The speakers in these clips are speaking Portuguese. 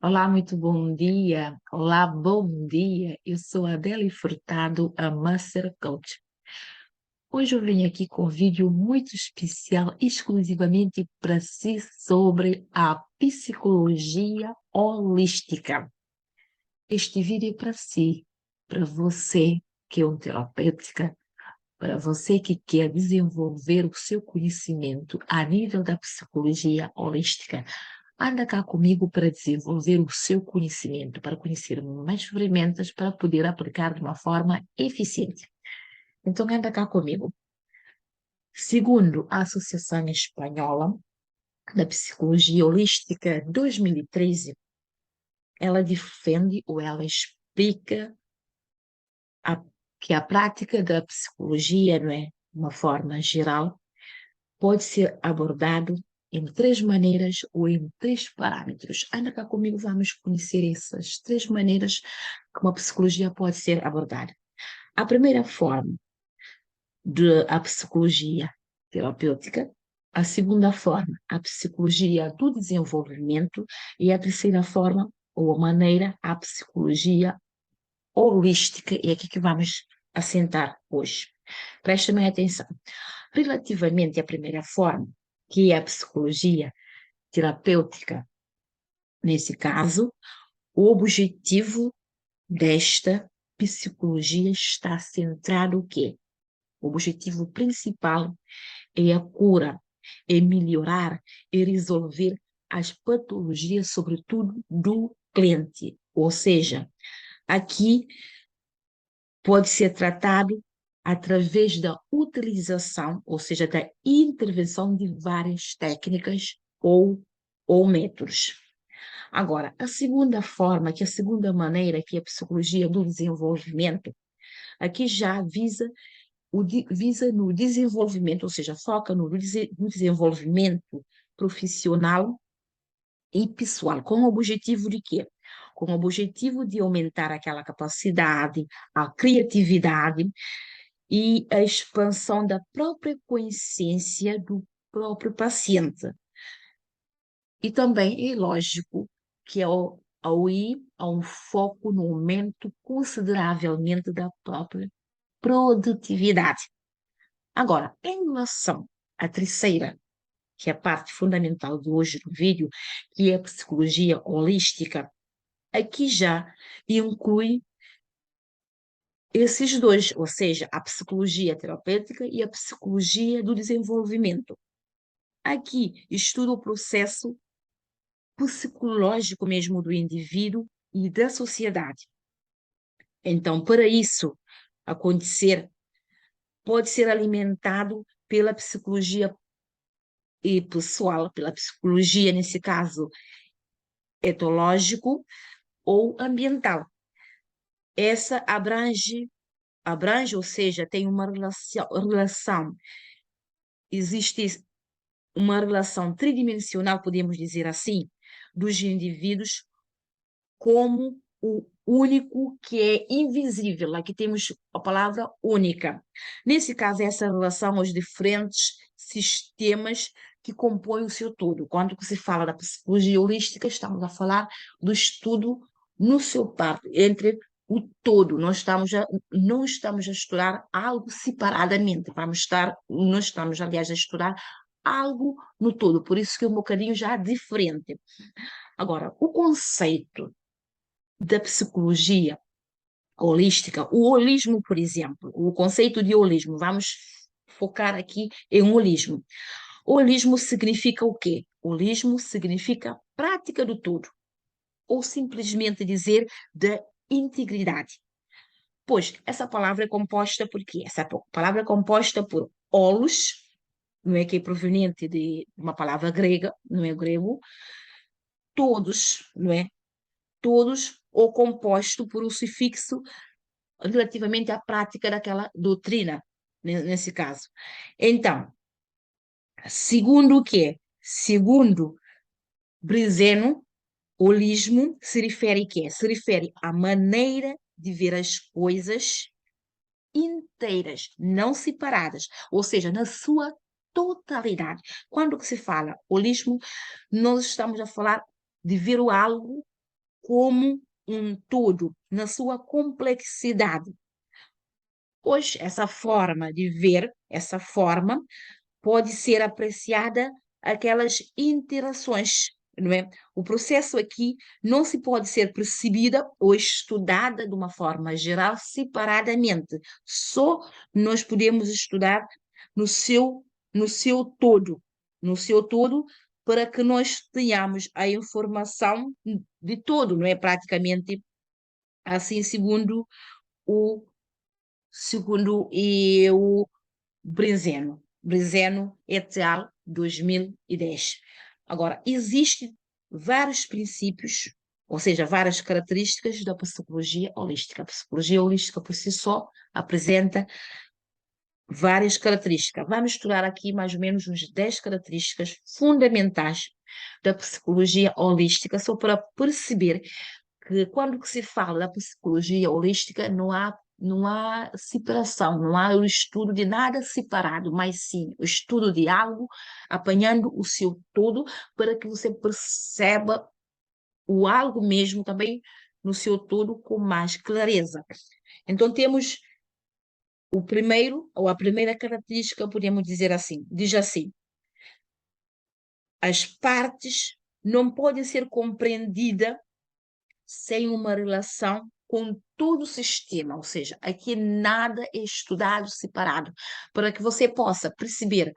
Olá, muito bom dia. Olá, bom dia. Eu sou a Adele Furtado, a Master Coach. Hoje eu venho aqui com um vídeo muito especial, exclusivamente para si, sobre a psicologia holística. Este vídeo é para si, para você que é um terapêutica, para você que quer desenvolver o seu conhecimento a nível da psicologia holística. Anda cá comigo para desenvolver o seu conhecimento, para conhecer mais ferramentas para poder aplicar de uma forma eficiente. Então, anda cá comigo. Segundo a Associação Espanhola da Psicologia Holística 2013, ela defende ou ela explica a- que a prática da psicologia, não é, de uma forma geral, pode ser abordado em três maneiras ou em três parâmetros. Anda cá comigo, vamos conhecer essas três maneiras que uma psicologia pode ser abordada. A primeira forma de a psicologia terapêutica, a segunda forma, a psicologia do desenvolvimento, e a terceira forma ou maneira, a psicologia holística, e é aqui que vamos assentar hoje. Preste bem atenção. Relativamente à primeira forma, que é a psicologia terapêutica, nesse caso, o objetivo desta psicologia está centrado o quê? O objetivo principal é a cura, é melhorar, é resolver as patologias, sobretudo do cliente. Ou seja, aqui pode ser tratado através da utilização, ou seja, da intervenção de várias técnicas ou métodos. Agora, a segunda forma, que é a segunda maneira, que é a psicologia do desenvolvimento, aqui já visa no desenvolvimento, ou seja, foca no desenvolvimento profissional e pessoal, com o objetivo de quê? Com o objetivo de aumentar aquela capacidade, a criatividade e a expansão da própria consciência do próprio paciente. E também é lógico que ao ir a um foco no aumento consideravelmente da própria produtividade. Agora, em relação à terceira, que é a parte fundamental de hoje do vídeo, que é a psicologia holística, aqui já inclui esses dois, ou seja, a psicologia terapêutica e a psicologia do desenvolvimento. Aqui estuda o processo psicológico mesmo do indivíduo e da sociedade. Então, para isso acontecer, pode ser alimentado pela psicologia pessoal, pela psicologia, nesse caso, etológico ou ambiental. Essa abrange, ou seja, tem uma relação, existe uma relação tridimensional, podemos dizer assim, dos indivíduos como o único que é invisível. Aqui temos a palavra única. Nesse caso, essa relação aos diferentes sistemas que compõem o seu todo. Quando se fala da psicologia holística, estamos a falar do estudo no seu parte, entre o todo. Não estamos a estudar algo separadamente, nós estamos, aliás, a estudar algo no todo, por isso que é um bocadinho já diferente. Agora, o conceito da psicologia holística, o holismo, por exemplo, o conceito de holismo, vamos focar aqui em holismo. Holismo significa o quê? Holismo significa prática do todo, ou simplesmente dizer da integridade. Pois essa palavra é composta por quê? Essa palavra é composta por holos, não é que é proveniente de uma palavra grega, não é grego, todos, não é? Todos, ou composto por um sufixo relativamente à prática daquela doutrina, nesse caso. Então, segundo o quê? Segundo Brizeno, holismo se refere a quê? Se refere à maneira de ver as coisas inteiras, não separadas, ou seja, na sua totalidade. Quando se fala holismo, nós estamos a falar de ver o algo como um todo, na sua complexidade. Pois essa forma de ver, essa forma, pode ser apreciada aquelas interações, não é? O processo aqui não se pode ser percebida ou estudada de uma forma geral separadamente. Só nós podemos estudar no seu, no seu todo, no seu todo, para que nós tenhamos a informação de todo, não é? Praticamente assim, o Brenzeno et al. 2010. Agora, existem vários princípios, ou seja, várias características da psicologia holística. A psicologia holística, por si só, apresenta várias características. Vamos estudar aqui mais ou menos uns 10 características fundamentais da psicologia holística, só para perceber que quando que se fala da psicologia holística, não há separação, não há o estudo de nada separado, mas sim o estudo de algo, apanhando o seu todo, para que você perceba o algo mesmo também no seu todo com mais clareza. Então, temos o primeiro, ou a primeira característica, podemos dizer assim, diz assim: as partes não podem ser compreendidas sem uma relação com todo o sistema, ou seja, aqui nada é estudado separado. Para que você possa perceber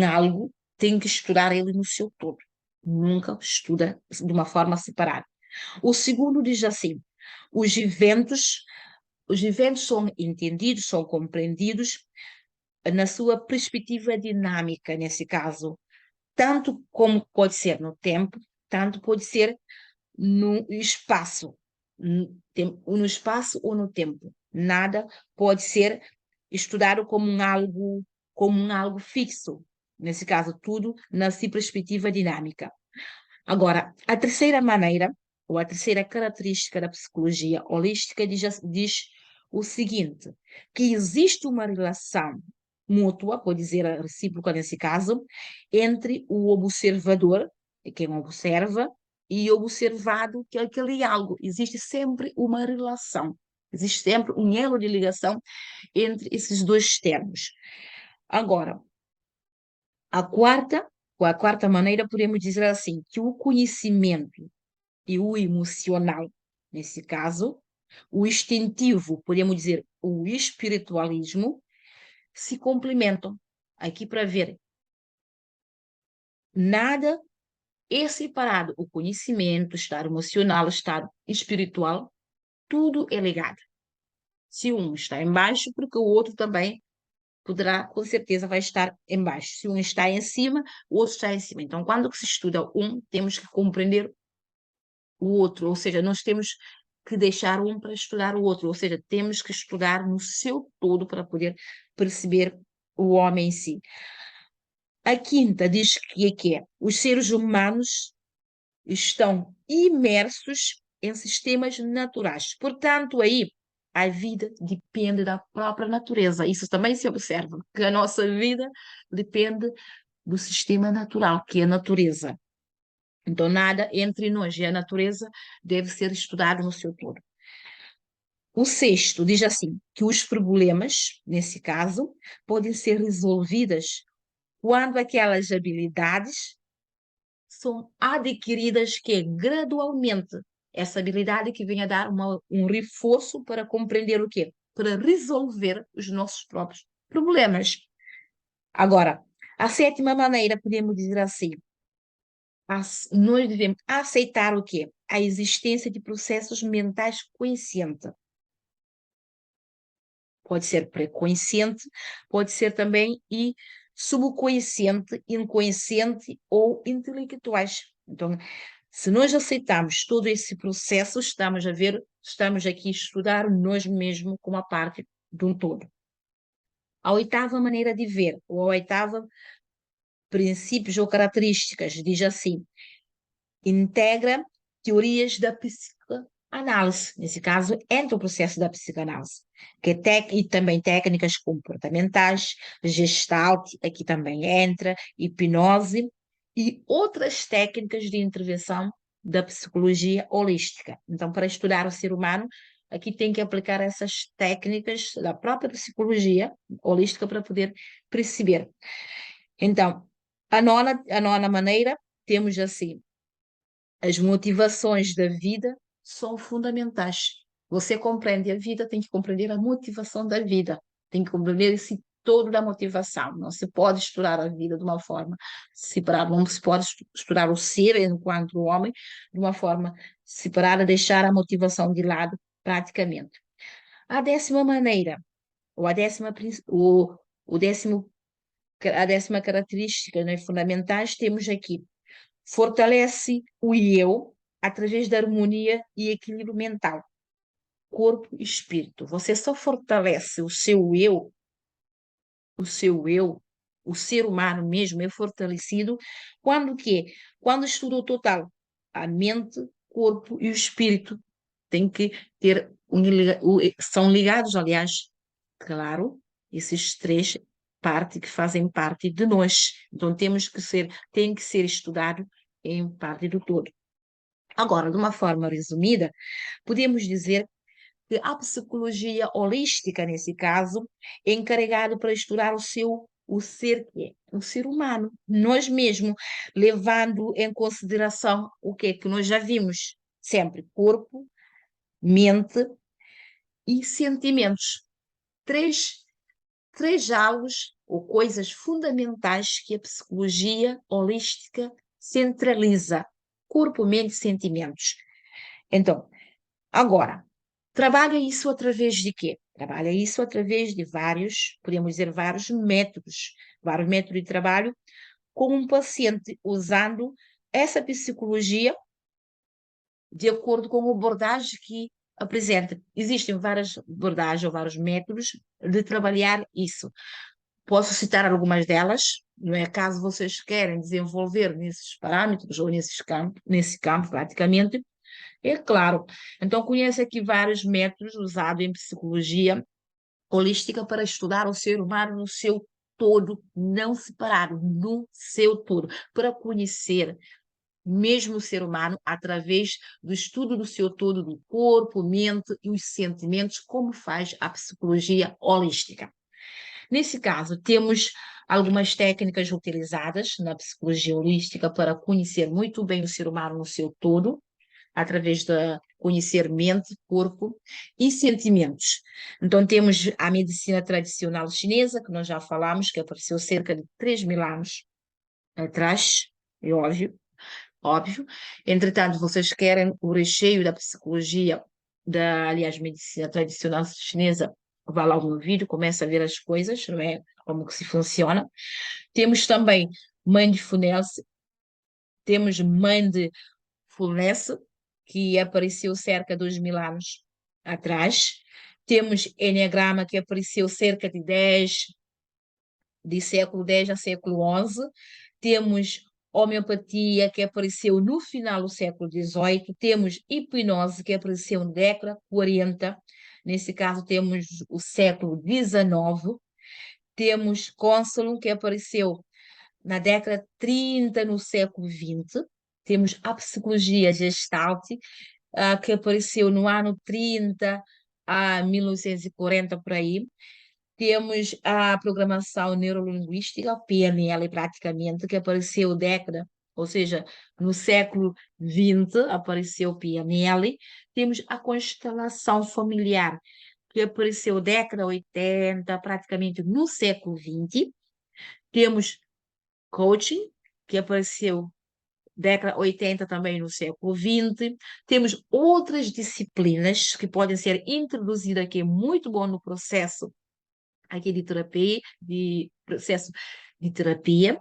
algo, tem que estudar ele no seu todo. Nunca estuda de uma forma separada. O segundo diz assim: os eventos, os eventos são entendidos, são compreendidos na sua perspectiva dinâmica, nesse caso, tanto como pode ser no tempo, tanto pode ser no espaço, no espaço ou no tempo. Nada pode ser estudado como um algo fixo. Nesse caso, tudo na sua perspectiva dinâmica. Agora, a terceira maneira, ou a terceira característica da psicologia holística diz o seguinte, que existe uma relação mútua, pode dizer a recíproca nesse caso, entre o observador, quem observa, e o observado, que é aquele algo. Existe sempre uma relação, existe sempre um elo de ligação entre esses dois termos. Agora, a quarta maneira, podemos dizer assim, que o conhecimento e o emocional, nesse caso, o instintivo, podemos dizer, o espiritualismo, se complementam. Aqui para ver, nada é separado. O conhecimento, o estado emocional, o estado espiritual, tudo é ligado. Se um está em baixo, porque o outro também poderá, com certeza, vai estar em baixo. Se um está em cima, o outro está em cima. Então, quando se estuda um, temos que compreender o outro, ou seja, nós temos que deixar um para estudar o outro, ou seja, temos que estudar no seu todo para poder perceber o homem em si. A quinta diz que os seres humanos estão imersos em sistemas naturais. Portanto, aí a vida depende da própria natureza. Isso também se observa, que a nossa vida depende do sistema natural, que é a natureza. Então, nada entre nós e a natureza deve ser estudado no seu todo. O sexto diz assim, que os problemas, nesse caso, podem ser resolvidos quando aquelas habilidades são adquiridas gradualmente. Essa habilidade que vem a dar um reforço para compreender o quê? Para resolver os nossos próprios problemas. Agora, a sétima maneira, podemos dizer assim, nós devemos aceitar o quê? A existência de processos mentais conscientes. Pode ser pré-consciente, pode ser também subconsciente, inconsciente ou intelectuais. Então, se nós aceitamos todo esse processo, estamos aqui a estudar nós mesmos como a parte de um todo. A oitava maneira de ver, ou a oitava princípios ou características, diz assim, integra teorias da psicanálise. Nesse caso, entra o processo da psicanálise, e também técnicas comportamentais, gestalt, aqui também entra, hipnose e outras técnicas de intervenção da psicologia holística. Então, para estudar o ser humano, aqui tem que aplicar essas técnicas da própria psicologia holística para poder perceber. Então, a nona maneira, temos assim, as motivações da vida são fundamentais. Você compreende a vida, tem que compreender a motivação da vida, tem que compreender esse todo da motivação. Não se pode estudar a vida de uma forma separada, não se pode estudar o ser enquanto homem de uma forma separada, deixar a motivação de lado praticamente. A 10ª maneira, ou a décima, o décimo, a 10ª característica, né, fundamentais, temos aqui fortalece o eu através da harmonia e equilíbrio mental, corpo e espírito. Você só fortalece o seu eu, o ser humano mesmo é fortalecido quando que? Quando estuda o total, a mente, corpo e o espírito tem que ter são ligados, aliás, claro, esses três que fazem parte de nós. Então tem que ser estudado em parte do todo. Agora, de uma forma resumida, podemos dizer que a psicologia holística, nesse caso, é encarregado para estudar o ser que é, o ser humano, nós mesmos, levando em consideração o que é que nós já vimos sempre, corpo, mente e sentimentos. Três algos ou coisas fundamentais que a psicologia holística centraliza: corpo, mente e sentimentos. Então, agora, trabalha isso através de quê? Trabalha isso através de podemos dizer, vários métodos de trabalho com um paciente, usando essa psicologia de acordo com a abordagem que apresenta. Existem várias abordagens ou vários métodos de trabalhar isso. Posso citar algumas delas, não é? Caso vocês querem desenvolver nesses parâmetros ou nesse campo praticamente, é claro. Então, conhece aqui vários métodos usados em psicologia holística para estudar o ser humano no seu todo, não separado, no seu todo, para conhecer mesmo o ser humano através do estudo do seu todo, do corpo, mente e os sentimentos, como faz a psicologia holística. Nesse caso, temos algumas técnicas utilizadas na psicologia holística para conhecer muito bem o ser humano no seu todo, através de conhecer mente, corpo e sentimentos. Então, temos a medicina tradicional chinesa, que nós já falamos, que apareceu cerca de 3.000 anos atrás, é óbvio. Entretanto, vocês querem o recheio da psicologia, aliás, medicina tradicional chinesa, vá logo no vídeo, começa a ver as coisas, não é? Como que se funciona. Temos também Mindfulness, temos Mindfulness, que apareceu cerca de 2.000 anos atrás. Temos Enneagrama, que apareceu cerca de século X a século XI. Temos homeopatia, que apareceu no final do século XVIII. Temos hipnose, que apareceu na década 40. Nesse caso, temos o século XIX. Temos Counseling, que apareceu na década 30, no século XX. Temos a psicologia Gestalt, que apareceu no ano 30 a 1940, por aí. Temos a programação neurolinguística, PNL, praticamente, que apareceu ou seja, no século XX apareceu o PNL. Temos a constelação familiar, que apareceu década 80, praticamente no século XX. Temos coaching, que apareceu década 80 também no século XX. Temos outras disciplinas que podem ser introduzidas aqui, muito bom no processo aqui de terapia, de processo de terapia.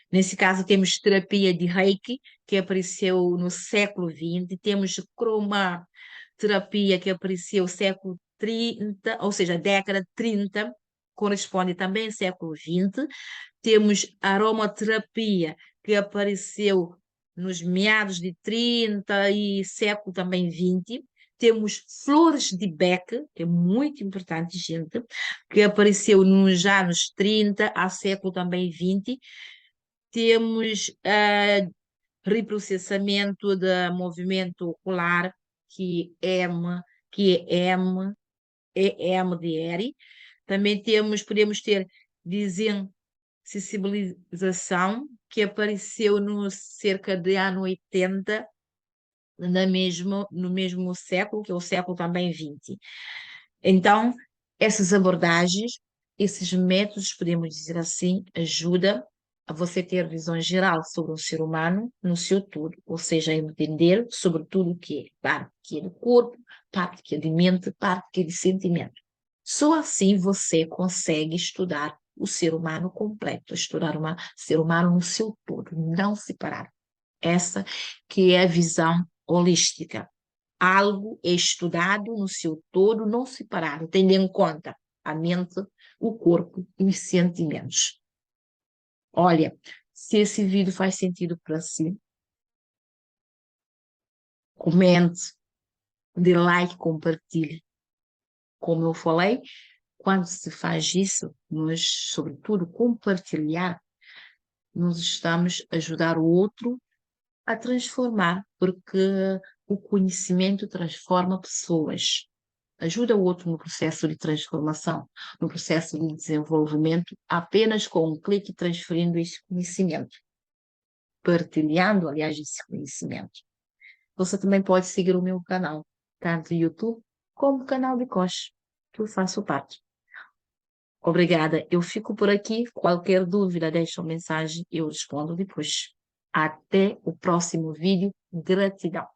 Nesse caso, temos terapia de Reiki, que apareceu no século XX. Temos cromaterapia, que apareceu no século 30, ou seja, década 30, corresponde também ao século XX. Temos aromaterapia, que apareceu nos meados de 30 e século também 20. Temos flores de Bach, que é muito importante, gente, que apareceu nos anos 30 a século também 20. Temos reprocessamento do movimento ocular, que é EMDR. Também podemos ter desensibilização, que apareceu no cerca de ano 80, no mesmo século, que é o século também 20. Então, essas abordagens, esses métodos, podemos dizer assim, ajudam a você ter visão geral sobre o ser humano no seu todo, ou seja, entender sobre tudo o que é, parte que é do corpo, parte que é de mente, parte que é de sentimento. Só assim você consegue estudar o ser humano completo, estudar o ser humano no seu todo, não separar. Essa que é a visão holística. Algo é estudado no seu todo, não separado, tendo em conta a mente, o corpo e os sentimentos. Olha, se esse vídeo faz sentido para si, comente, dê like, compartilhe. Como eu falei, quando se faz isso, mas sobretudo compartilhar, nós estamos a ajudar o outro a transformar, porque o conhecimento transforma pessoas. Ajuda o outro no processo de transformação, no processo de desenvolvimento, apenas com um clique transferindo esse conhecimento, partilhando, aliás, esse conhecimento. Você também pode seguir o meu canal, tanto no YouTube como o canal de Coach, que eu faço parte. Obrigada, eu fico por aqui. Qualquer dúvida, deixa uma mensagem e eu respondo depois. Até o próximo vídeo. Gratidão.